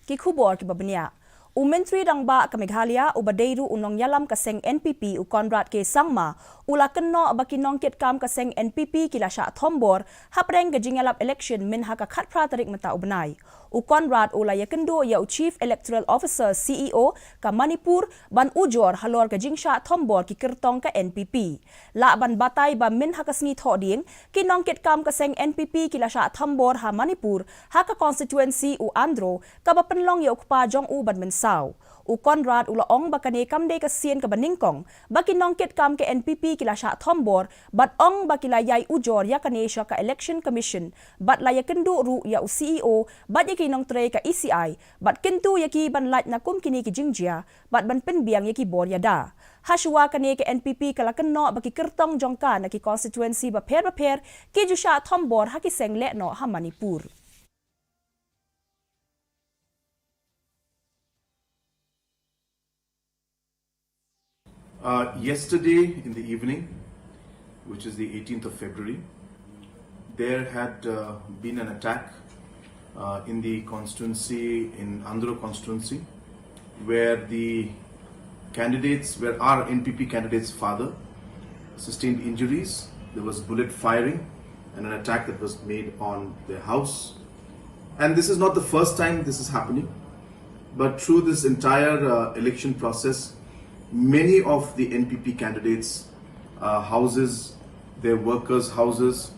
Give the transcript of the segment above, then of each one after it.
ki khubor ki babnia Umentri dangba ka Meghalaya ubadeiru unong yalam kaseng NPP u Conrad ke sangma ula kenno abakinong ket kam kaseng NPP kila sha thombor hapreng gajingalap election min haka khatpra tarik mata ubnai u Conrad ula Iakynduh ya u Chief Electoral Officer CEO ka Manipur ban ujor halor gajing sha thombor ki kirtong ka NPP la ban batai ba min haka sngi thoding kinong ket kam kaseng NPP kila sha thombor ha Manipur haka constituency u Andro ka ba penlong ya ukpa jong u ban sau u Conrad ula ong bakane kamde ka sien ka baningkong bakinong ket kam ke NPP kila sha thombor bat ong bakila yai ujor ya kanesha ka election commission bat la Iakynduh ru ya u CEO bat yaki nong tre ka ECI bat kintu yaki ban lait na kum kini ki jingjia bat ban penbiang yaki bor ya da haswa kane ke NPP kala kenno baki kirtong jongka na ki constituency ba pher ki ju sha thombor ha ki seng le no ha Manipur. Yesterday in the evening, which is the 18th of February, there had been an attack in the constituency, in Andhra constituency, where our NPP candidate's father sustained injuries. There was bullet firing and an attack that was made on their house. And this is not the first time this is happening, but through this entire election process, many of the NPP candidates' houses, their workers' houses,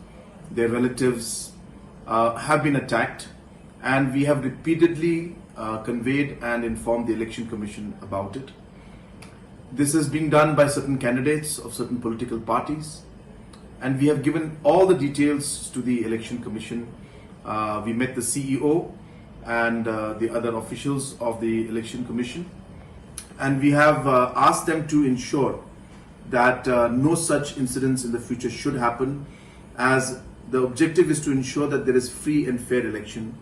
their relatives have been attacked, and we have repeatedly conveyed and informed the Election Commission about it. This is being done by certain candidates of certain political parties, and we have given all the details to the Election Commission. We met the CEO and the other officials of the Election Commission, and we have asked them to ensure that no such incidents in the future should happen, as the objective is to ensure that there is free and fair election.